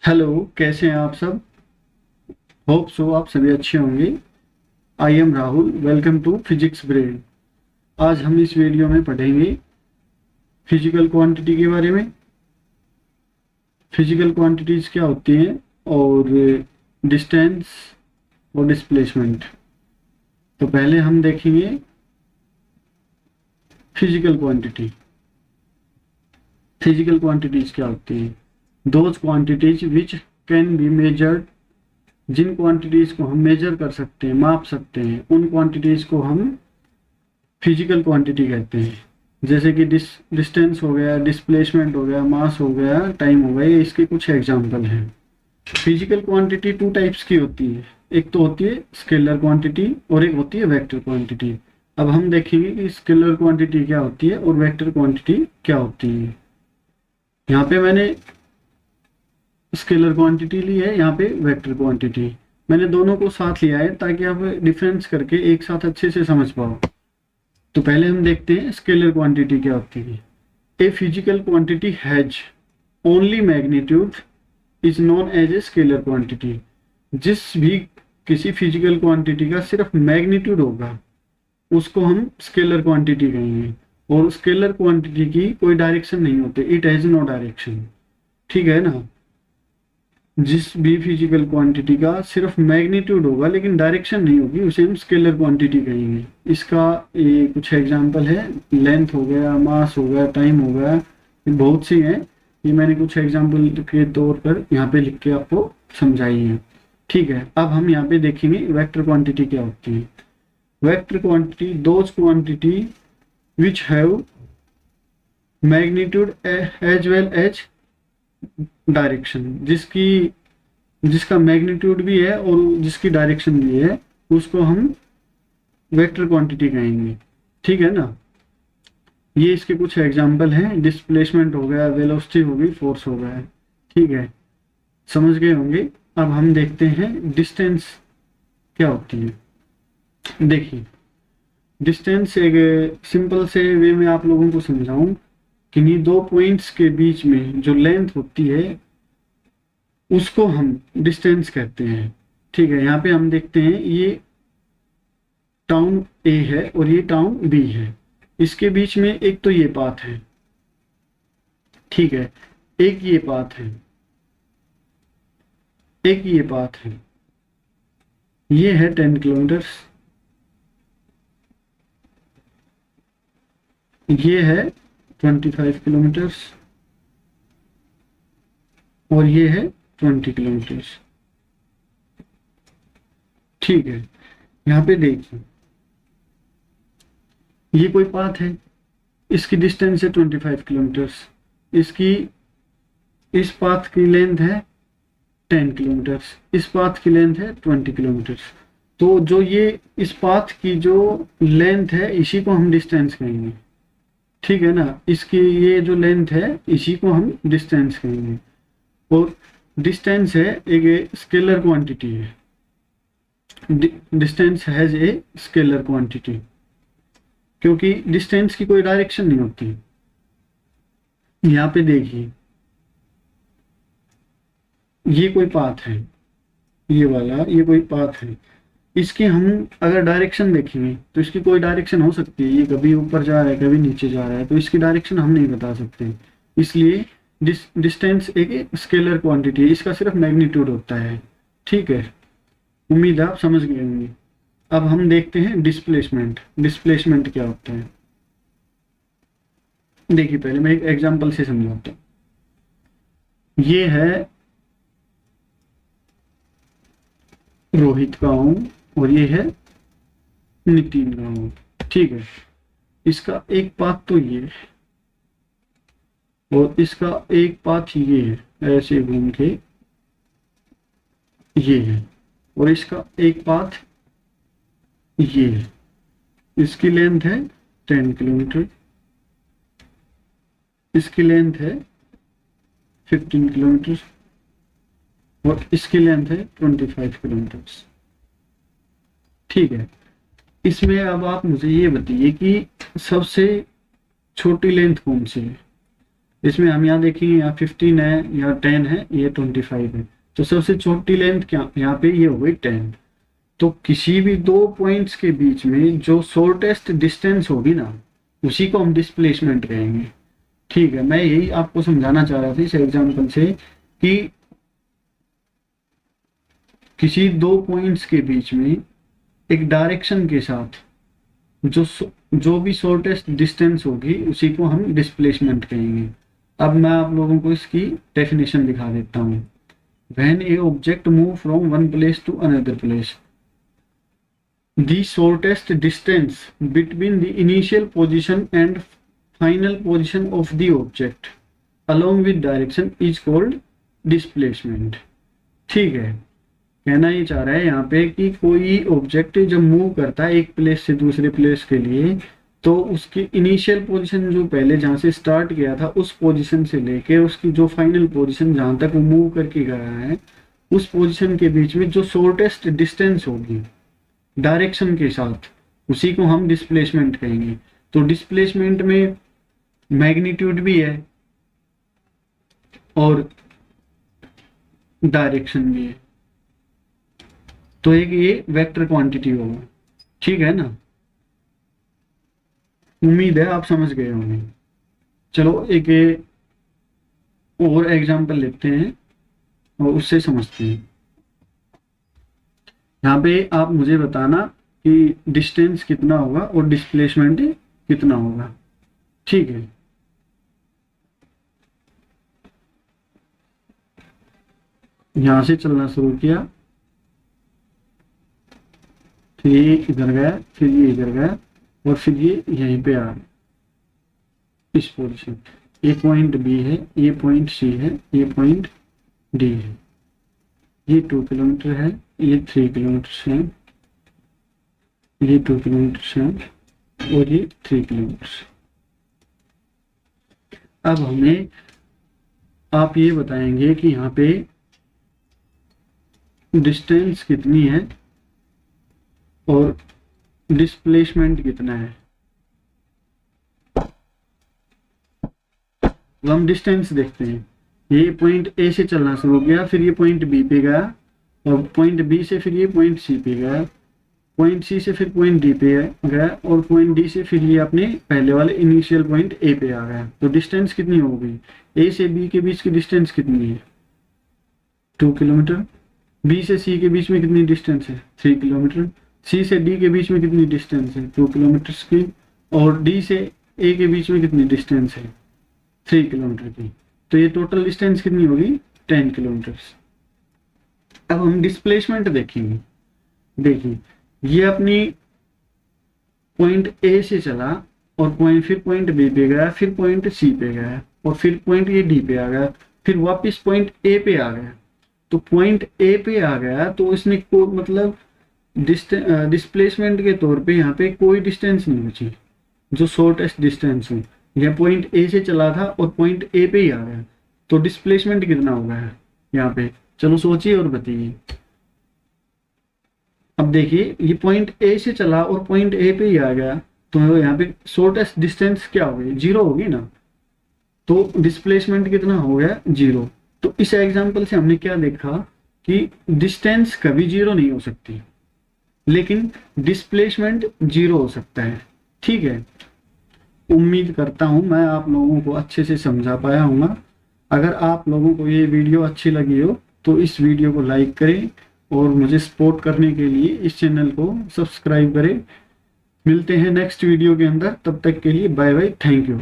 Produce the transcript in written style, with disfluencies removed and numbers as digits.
Hello, कैसे हैं आप सब। होप सो आप सभी अच्छे होंगे। I am Rahul, welcome to physics brain. आज हम इस वीडियो में पढ़ेंगे फिजिकल क्वांटिटी के बारे में। फिजिकल क्वांटिटीज क्या होती हैं और डिस्टेंस और डिस्प्लेसमेंट। तो पहले हम देखेंगे फिजिकल क्वांटिटी। फिजिकल क्वांटिटीज क्या होती हैं? Those quantities which can be measured. जिन क्वांटिटीज को हम मेजर कर सकते हैं, माप सकते हैं, उन क्वांटिटीज को हम फिजिकल क्वांटिटी कहते हैं। जैसे कि डिस्टेंस हो गया, डिस्प्लेसमेंट हो गया, मास हो गया, टाइम हो गया, ये इसके कुछ एग्जाम्पल हैं। फिजिकल क्वांटिटी टू टाइप्स की होती है। एक तो होती है स्केलर क्वांटिटी और एक होती है वेक्टर क्वांटिटी। अब हम देखेंगे कि स्केलर क्वांटिटी क्या होती है और वेक्टर क्वांटिटी क्या होती है। यहाँ पे मैंने स्केलर क्वांटिटी ली है, यहाँ पे वेक्टर क्वांटिटी। मैंने दोनों को साथ लिया है ताकि आप डिफरेंस करके एक साथ अच्छे से समझ पाओ। तो पहले हम देखते हैं स्केलर क्वांटिटी क्या होती है। A physical quantity has only magnitude is known as a scalar quantity. जिस भी किसी फिजिकल क्वांटिटी का सिर्फ मैग्नीट्यूड होगा उसको हम स्केलर क्वांटिटी कहेंगे। और स्केलर क्वांटिटी की कोई डायरेक्शन नहीं होती, इट हैज नो डायरेक्शन। ठीक है ना। जिस भी फिजिकल क्वांटिटी का सिर्फ मैग्नीट्यूड होगा लेकिन डायरेक्शन नहीं होगी उसे हम स्केलर क्वांटिटी कहेंगे। इसका ये कुछ एग्जांपल है, लेंथ हो गया, मास हो गया, टाइम हो गया, ये बहुत सी हैं। ये मैंने कुछ एग्जांपल के तौर पर यहाँ पे लिख के आपको समझाई है। ठीक है, अब हम यहाँ पे देखेंगे वेक्टर क्वांटिटी क्या होती है। Vector quantity those quantity which have magnitude as well as direction. जिसका मैग्नीट्यूड भी है और जिसकी डायरेक्शन भी है उसको हम वेक्टर क्वांटिटी कहेंगे। ठीक है ना। ये इसके कुछ एग्जांपल हैं, डिस्प्लेसमेंट हो गया, वेलोसिटी हो गई, फोर्स हो गया। ठीक है, समझ गए होंगे। अब हम देखते हैं डिस्टेंस क्या होती है। देखिए, डिस्टेंस एक सिंपल से वे में आप लोगों को समझाऊं कि ये दो पॉइंट्स के बीच में जो लेंथ होती है उसको हम डिस्टेंस कहते हैं। ठीक है, यहाँ पे हम देखते हैं ये टाउन ए है और ये टाउन बी है। इसके बीच में एक तो ये पाथ है, ठीक है, एक ये पाथ है, एक ये पाथ है। ये है 10 किलोमीटर, ये है 25 किलोमीटर और ये है 20 किलोमीटर। ठीक है, यहाँ पे देखिए ये कोई पाथ है, इसकी डिस्टेंस है 25 किलोमीटर, इसकी इस पाथ की लेंथ है 10 किलोमीटर, इस पाथ की लेंथ है 20 किलोमीटर। तो जो ये इस पाथ की जो लेंथ है इसी को हम डिस्टेंस कहेंगे। ठीक है ना, इसकी ये जो लेंथ है इसी को हम डिस्टेंस कहेंगे। और डिस्टेंस है एक स्केलर क्वांटिटी है। Distance has a scalar quantity क्योंकि डिस्टेंस की कोई डायरेक्शन नहीं होती। यहाँ पे देखिए ये कोई पाथ है, ये वाला ये कोई पाथ है। इसकी हम अगर डायरेक्शन देखेंगे तो इसकी कोई डायरेक्शन हो सकती है, ये कभी ऊपर जा रहा है कभी नीचे जा रहा है, तो इसकी डायरेक्शन हम नहीं बता सकते। इसलिए डिस्टेंस एक स्केलर क्वांटिटी है, इसका सिर्फ मैग्नीट्यूड होता है। ठीक है, उम्मीद है आप समझ गए होंगे। अब हम देखते हैं डिस्प्लेसमेंट। डिस्प्लेसमेंट क्या होता है देखिए, पहले मैं एक एग्जांपल से समझाता हूँ। ये है रोहित गांव और ये है नितिन गांव। ठीक है, इसका एक पाथ तो ये है और इसका एक पाथ ये है, ऐसे घूम के ये है, और इसका एक पाथ ये है। इसकी लेंथ है 10 किलोमीटर, इसकी लेंथ है 15 किलोमीटर और इसकी लेंथ है 25 किलोमीटर। ठीक है, इसमें अब आप मुझे ये बताइए कि सबसे छोटी लेंथ कौन सी है। इसमें हम यहाँ देखेंगे, यहाँ 15 है, यहाँ 10 है, ये 25 है। तो सबसे छोटी लेंथ क्या यहाँ पे ये हो गई 10। तो किसी भी दो पॉइंट्स के बीच में जो शॉर्टेस्ट डिस्टेंस होगी ना, उसी को हम डिस्प्लेसमेंट कहेंगे। ठीक है, मैं यही आपको समझाना चाह रहा था इस एग्जांपल से कि किसी दो पॉइंट्स के बीच में एक डायरेक्शन के साथ जो भी शॉर्टेस्ट डिस्टेंस होगी उसी को हम डिस्प्लेसमेंट कहेंगे। अब मैं आप लोगों को इसकी डेफिनेशन दिखा देता हूँ। When a object move from one place to another place, the shortest distance between the initial position and final position of the object along with direction is called displacement. ठीक है, कहना ये चाह रहा है यहाँ पे कि कोई ऑब्जेक्ट जब मूव करता है एक प्लेस से दूसरे प्लेस के लिए, तो उसकी इनिशियल पोजीशन जो पहले जहाँ से स्टार्ट किया था उस पोजीशन से लेके उसकी जो फाइनल पोजीशन जहाँ तक वो मूव करके गया है, उस पोजीशन के बीच में जो शॉर्टेस्ट डिस्टेंस होगी डायरेक्शन के साथ, उसी को हम डिस्प्लेसमेंट कहेंगे। तो डिस्प्लेसमेंट में मैग्नीट्यूड भी है और डायरेक्शन भी है, तो एक ये वेक्टर क्वांटिटी होगा। ठीक है ना, उम्मीद है आप समझ गए होंगे। चलो एक और एग्जांपल लेते हैं और उससे समझते हैं। यहाँ पे आप मुझे बताना कि डिस्टेंस कितना होगा और डिस्प्लेसमेंट कितना होगा। ठीक है, यहां से चलना शुरू किया, फिर ये इधर गया, फिर ये इधर गया और फिर ये यहीं पे आ गया इस पोजीशन। ये पॉइंट बी है, ये पॉइंट सी है, ये पॉइंट डी है। ये 2 किलोमीटर है, ये 3 किलोमीटर है, ये 2 किलोमीटर है और ये 3 किलोमीटर। अब हमें आप ये बताएंगे कि यहाँ पे डिस्टेंस कितनी है और डिस्प्लेसमेंट कितना है। तो हम डिस्टेंस देखते हैं। ये पॉइंट ए से चलना शुरू किया, फिर ये पॉइंट बी पे गया और पॉइंट बी से फिर ये पॉइंट सी पे गया, पॉइंट सी से फिर पॉइंट डी पे गया और पॉइंट डी से फिर ये अपने पहले वाले इनिशियल पॉइंट ए पे आ गया। तो डिस्टेंस कितनी हो गई, ए से बी के बीच की डिस्टेंस कितनी है 2 किलोमीटर, बी से सी के बीच में कितनी डिस्टेंस है 3 किलोमीटर, सी से डी के बीच में कितनी डिस्टेंस है 2 किलोमीटर की, और डी से ए के बीच में कितनी डिस्टेंस है 3 किलोमीटर की। तो ये टोटल डिस्टेंस कितनी होगी 10 किलोमीटर। अब हम डिस्प्लेसमेंट देखेंगे। देखिए, ये अपनी पॉइंट ए से चला और फिर पॉइंट बी पे गया, फिर पॉइंट सी पे गया और फिर पॉइंट ये डी पे आ गया, फिर वापस पॉइंट ए पे आ गया। तो पॉइंट ए पे आ गया तो इसने को मतलब डिस्प्लेसमेंट के तौर पे यहाँ पे कोई डिस्टेंस नहीं बची जो शॉर्टेस्ट डिस्टेंस हो। यह पॉइंट ए से चला था और पॉइंट ए पे ही आ गया, तो डिस्प्लेसमेंट कितना होगा यहाँ पे, चलो सोचिए और बताइए। अब देखिए, ये पॉइंट ए से चला और पॉइंट ए पे ही आ गया, तो यहाँ पे शॉर्टेस्ट डिस्टेंस क्या होगी 0 होगी ना, तो डिस्प्लेसमेंट कितना हो गया 0। तो इस एग्जांपल से हमने क्या देखा कि डिस्टेंस कभी 0 नहीं हो सकती, लेकिन डिस्प्लेसमेंट 0 हो सकता है। ठीक है, उम्मीद करता हूं मैं आप लोगों को अच्छे से समझा पाया हूँ। अगर आप लोगों को ये वीडियो अच्छी लगी हो तो इस वीडियो को लाइक करें और मुझे सपोर्ट करने के लिए इस चैनल को सब्सक्राइब करें। मिलते हैं नेक्स्ट वीडियो के अंदर, तब तक के लिए बाय बाय, थैंक यू।